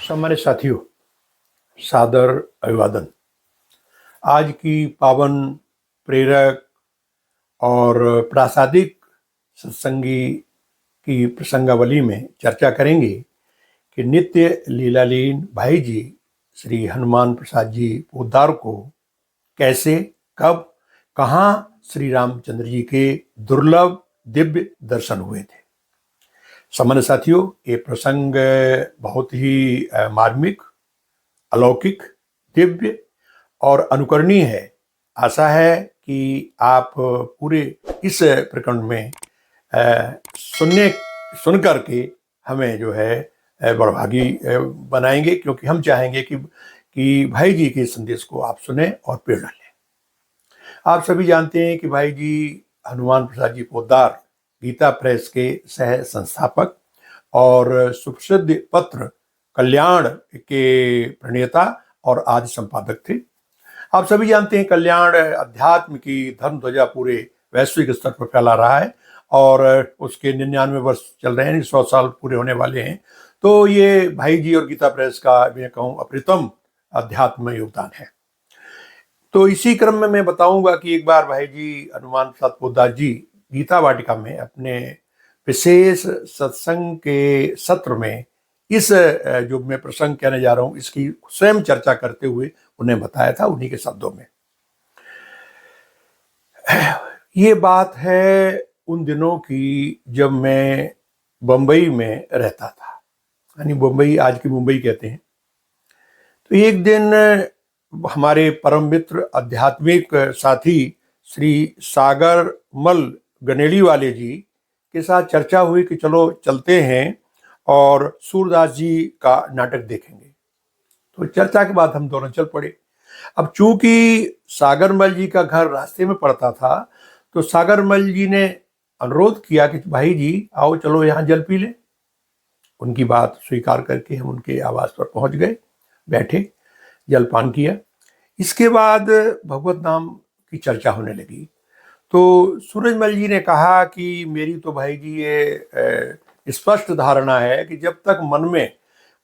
सम्मानित साथियों, सादर अभिवादन। आज की पावन, प्रेरक और प्रासादिक सत्संगी की प्रसंगावली में चर्चा करेंगे कि नित्य लीलालीन भाई जी श्री हनुमान प्रसाद जी पोद्दार को कैसे, कब, कहाँ श्री रामचंद्र जी के दुर्लभ दिव्य दर्शन हुए थे। सम्मानित साथियों, ये प्रसंग बहुत ही मार्मिक, अलौकिक, दिव्य और अनुकरणीय है। आशा है कि आप पूरे इस प्रकरण में सुन करके हमें जो है बड़भागी बनाएंगे, क्योंकि हम चाहेंगे कि भाई जी के संदेश को आप सुने और प्रेरणा लें। आप सभी जानते हैं कि भाई जी हनुमान प्रसाद जी पोद्दार गीता प्रेस के सह संस्थापक और सुप्रसिद्ध पत्र कल्याण के प्रणेता और आदि संपादक थे। आप सभी जानते हैं कल्याण अध्यात्म की धर्म ध्वजा पूरे वैश्विक स्तर पर फैला रहा है और उसके 99 वर्ष चल रहे हैं, 100 साल पूरे होने वाले हैं। तो ये भाई जी और गीता प्रेस का मैं कहूँ अप्रतिम अध्यात्म में योगदान है। तो इसी क्रम में मैं बताऊंगा कि एक बार भाई जी हनुमान प्रसाद पोद्दार जी गीता वाटिका में अपने विशेष सत्संग के सत्र में इस जो मैं प्रसंग कहने जा रहा हूं इसकी स्वयं चर्चा करते हुए उन्हें बताया था, उन्हीं के शब्दों में। ये बात है उन दिनों की जब मैं बम्बई में रहता था, यानी बम्बई, आज की मुंबई कहते हैं। तो एक दिन हमारे परम मित्र आध्यात्मिक साथी श्री सागर मल गनेड़ी वाले जी के साथ चर्चा हुई कि चलो चलते हैं और सूरदास जी का नाटक देखेंगे। तो चर्चा के बाद हम दोनों चल पड़े। अब चूंकि सागरमल जी का घर रास्ते में पड़ता था, तो सागरमल जी ने अनुरोध किया कि भाई जी आओ, चलो यहाँ जल पी लें। उनकी बात स्वीकार करके हम उनके आवास पर पहुंच गए, बैठे, जलपान किया। इसके बाद भगवत नाम की चर्चा होने लगी। तो सूरजमल जी ने कहा कि मेरी तो भाई जी ये स्पष्ट धारणा है कि जब तक मन में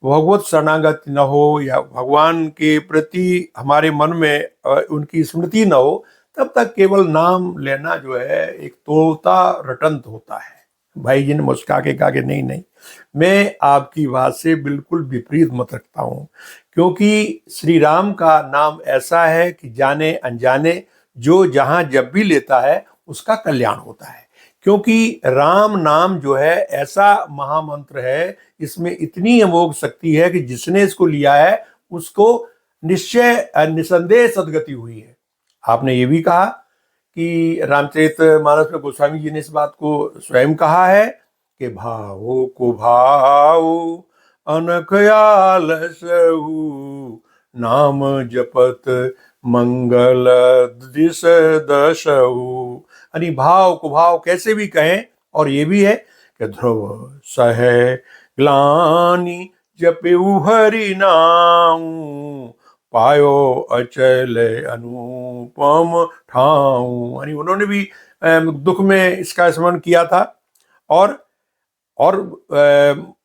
भगवत शरणागति न हो या भगवान के प्रति हमारे मन में उनकी स्मृति न हो, तब तक केवल नाम लेना जो है एक तोता रटंत होता है। भाई जी ने मुस्कुरा के कहा कि नहीं नहीं, मैं आपकी बात से बिल्कुल विपरीत मत रखता हूँ, क्योंकि श्री राम का नाम ऐसा है कि जाने अनजाने जो जहाँ जब भी लेता है उसका कल्याण होता है। क्योंकि राम नाम जो है ऐसा महामंत्र है, इसमें इतनी अमोघ शक्ति है कि जिसने इसको लिया है उसको निश्चय निसंदेह सदगति हुई है। आपने ये भी कहा कि रामचरितमानस में गोस्वामी जी ने इस बात को स्वयं कहा है कि भावो को भाव अनख आलसहु, नाम जपत मंगल दिस दशहु। यानी भाव को भाव कैसे भी कहें। और ये भी है कि ध्रुव सहे ग्लानि जपेउ हरि नाम, पायो अचल अनुपम ठाऊ। यानी उन्होंने भी दुख में इसका स्मरण किया था। और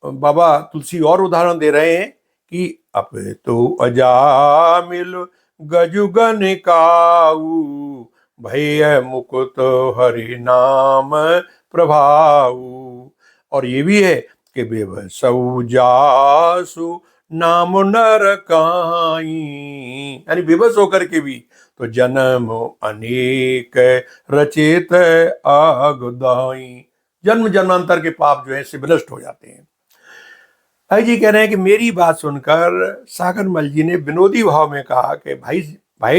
बाबा तुलसी और उदाहरण दे रहे हैं कि अब तो अजामिल गजुगन काऊ, भय मुकुत हरि नाम प्रभाऊ। और ये भी है कि बेबसौ जासु नाम नर काई, यानी बेबस होकर के भी तो जन्म अनेक रचित आगदाई, जन्म जन्मांतर के पाप जो है से विनष्ट हो जाते हैं। भाई जी कह रहे हैं कि मेरी बात सुनकर सागरमल जी ने विनोदी भाव में कहा कि भाई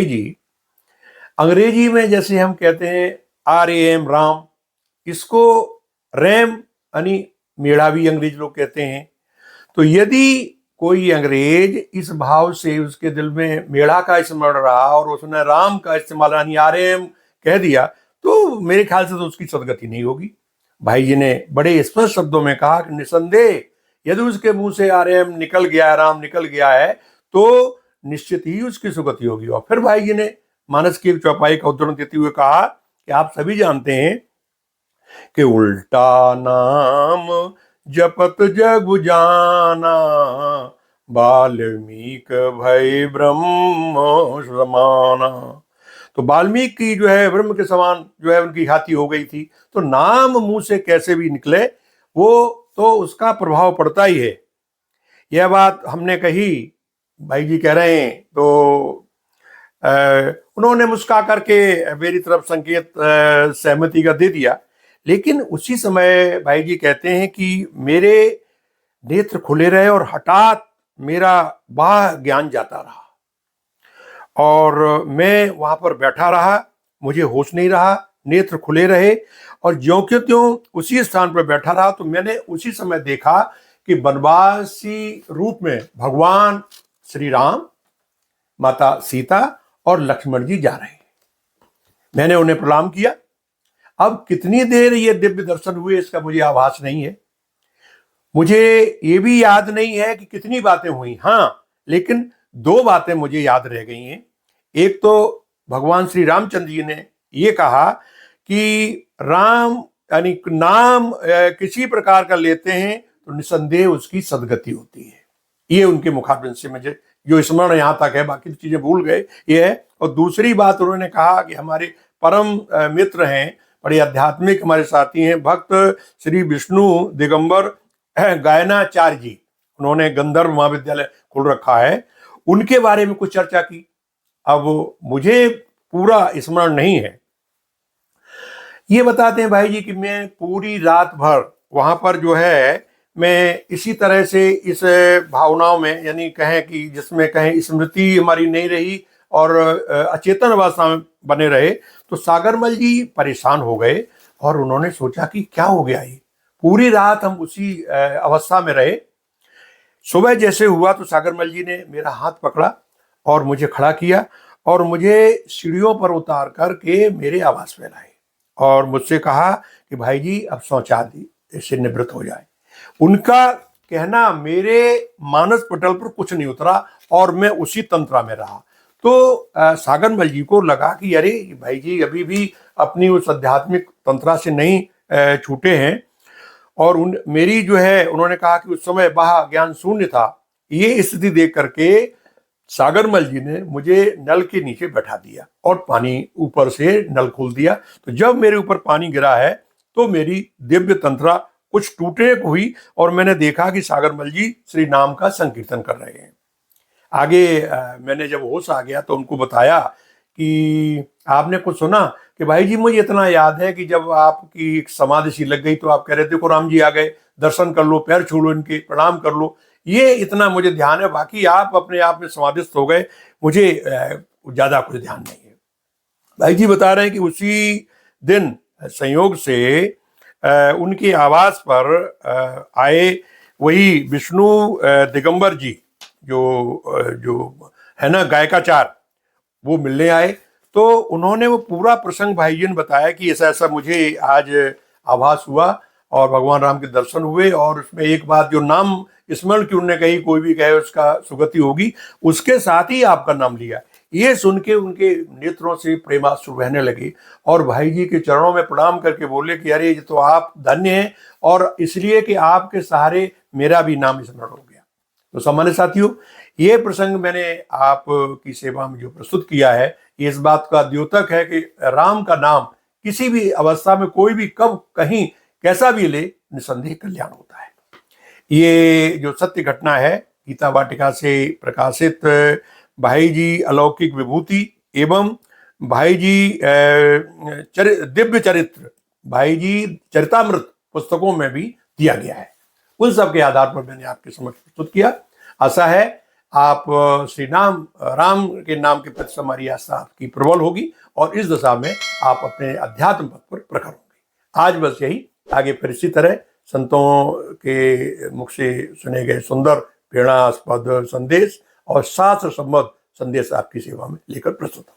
जी, अंग्रेजी में जैसे हम कहते हैं RAM राम, इसको रैम यानी मेढ़ा भी अंग्रेज लोग कहते हैं। तो यदि कोई अंग्रेज इस भाव से उसके दिल में मेढ़ा का स्मरण रहा और उसने राम का इस्तेमाल यानी RAM कह दिया, तो मेरे ख्याल से तो उसकी सदगति नहीं होगी। भाई जी ने बड़े स्पष्ट शब्दों में कहा कि निसंदेह यदि उसके मुंह से RAM निकल गया है, राम निकल गया है, तो निश्चित ही उसकी सुगति होगी। और फिर भाई जी ने मानस की एक चौपाई का उदाहरण देते हुए कहा कि आप सभी जानते हैं कि उल्टा नाम जपत जग जाना, वाल्मीकि भय ब्रह्म समाना। तो वाल्मीकि जो है ब्रह्म के समान जो है उनकी ख्याति हो गई थी। तो नाम मुंह से कैसे भी निकले वो तो उसका प्रभाव पड़ता ही है। यह बात हमने कही, भाई जी कह रहे हैं, तो उन्होंने मुस्का करके मेरी तरफ संकेत सहमति का दे दिया। लेकिन उसी समय भाई जी कहते हैं कि मेरे नेत्र खुले रहे और हठात मेरा बाह ज्ञान जाता रहा और मैं वहां पर बैठा रहा, मुझे होश नहीं रहा, नेत्र खुले रहे और ज्यों के त्यों उसी स्थान पर बैठा रहा। तो मैंने उसी समय देखा कि बनवासी रूप में भगवान श्री राम, माता सीता और लक्ष्मण जी जा रहे हैं। मैंने उन्हें प्रणाम किया। अब कितनी देर ये दिव्य दर्शन हुए इसका मुझे आभास नहीं है, मुझे ये भी याद नहीं है कि कितनी बातें हुई। हाँ, लेकिन दो बातें मुझे याद रह गई हैं। एक तो भगवान श्री रामचंद्र जी ने ये कहा कि राम यानी नाम किसी प्रकार का लेते हैं तो निसंदेह उसकी सदगति होती है। ये उनके मुखारबिंद से मुझे जो स्मरण यहाँ तक है, बाकी चीजें भूल गए ये है। और दूसरी बात उन्होंने कहा कि हमारे परम मित्र हैं, बड़े आध्यात्मिक हमारे साथी हैं, भक्त श्री विष्णु दिगंबर गायनाचार्य जी, उन्होंने गंधर्व महाविद्यालय खोल रखा है, उनके बारे में कुछ चर्चा की। अब मुझे पूरा स्मरण नहीं है। ये बताते हैं भाई जी कि मैं पूरी रात भर वहां पर जो है मैं इसी तरह से इस भावनाओं में, यानी कहें कि जिसमें कहें स्मृति हमारी नहीं रही और अचेतन अवस्था में बने रहे। तो सागरमल जी परेशान हो गए और उन्होंने सोचा कि क्या हो गया ये, पूरी रात हम उसी अवस्था में रहे। सुबह जैसे हुआ तो सागरमल जी ने मेरा हाथ पकड़ा और मुझे खड़ा किया और मुझे सीढ़ियों पर उतार करके मेरे आवास में लाए और मुझसे कहा कि भाई जी अब शौचादि इससे निवृत्त हो जाए। उनका कहना मेरे मानस पटल पर कुछ नहीं उतरा और मैं उसी तंत्रा में रहा। तो सागरमल जी को लगा कि अरे भाई जी अभी भी अपनी उस आध्यात्मिक तंत्रा से नहीं छूटे हैं। और मेरी जो है, उन्होंने कहा कि उस समय बाह ज्ञान शून्य था। ये स्थिति देख करके सागरमल जी ने मुझे नल के नीचे बैठा दिया और पानी ऊपर से नल खोल दिया। तो जब मेरे ऊपर पानी गिरा है तो मेरी दिव्य तंत्रा कुछ टूटे हुई और मैंने देखा कि सागरमल जी श्री नाम का संकीर्तन कर रहे हैं। आगे मैंने जब होश आ गया तो उनको बताया कि आपने कुछ सुना कि भाई जी मुझे इतना याद है कि जब आपकी समाधि सी लग गई तो आप कह रहे थे को राम जी आ गए, दर्शन कर लो, पैर छू लो इनके, प्रणाम कर लो। ये इतना मुझे ध्यान है, बाकी आप अपने आप में समाधिस्थ हो गए, मुझे ज्यादा कुछ ध्यान नहीं है। भाई जी बता रहे हैं कि उसी दिन संयोग से उनके आवास पर आए वही विष्णु दिगंबर जी जो है ना गायकाचार्य, वो मिलने आए। तो उन्होंने वो पूरा प्रसंग भाई जी ने बताया कि ऐसा ऐसा मुझे आज आभास हुआ और भगवान राम के दर्शन हुए और उसमें एक बात जो नाम स्मरण की उन्होंने कही, कोई भी कहे उसका सुगति होगी, उसके साथ ही आपका नाम लिया। ये सुन के उनके नेत्रों से प्रेमाश्रु बहने लगे और भाई जी के चरणों में प्रणाम करके बोले कि अरे ये तो आप धन्य हैं और इसलिए कि आपके सहारे मेरा भी नाम स्मरण हो गया। तो सामान्य साथियों, ये प्रसंग मैंने आप की सेवा में जो प्रस्तुत किया है, ये इस बात का द्योतक है कि राम का नाम किसी भी अवस्था में कोई भी कब कहीं कैसा भी ले, निसंदेह कल्याण होता है। ये जो सत्य घटना है, गीता वाटिका से प्रकाशित भाई जी अलौकिक विभूति एवं भाई जी दिव्य चरित्र, भाई जी चरितामृत पुस्तकों में भी दिया गया है। उन सब के आधार पर मैंने आपके समक्ष प्रस्तुत किया। आशा है आप श्री राम के नाम के प्रति हमारी आस्था आपकी प्रबल होगी और इस दशा में आप अपने अध्यात्म पथ पर प्रखर होंगे। आज बस यही, आगे फिर इसी तरह संतों के मुख से सुने गए सुंदर प्रेरणास्पद संदेश और शास्त्र संबद्ध संदेश आपकी सेवा में लेकर प्रस्तुत हूं।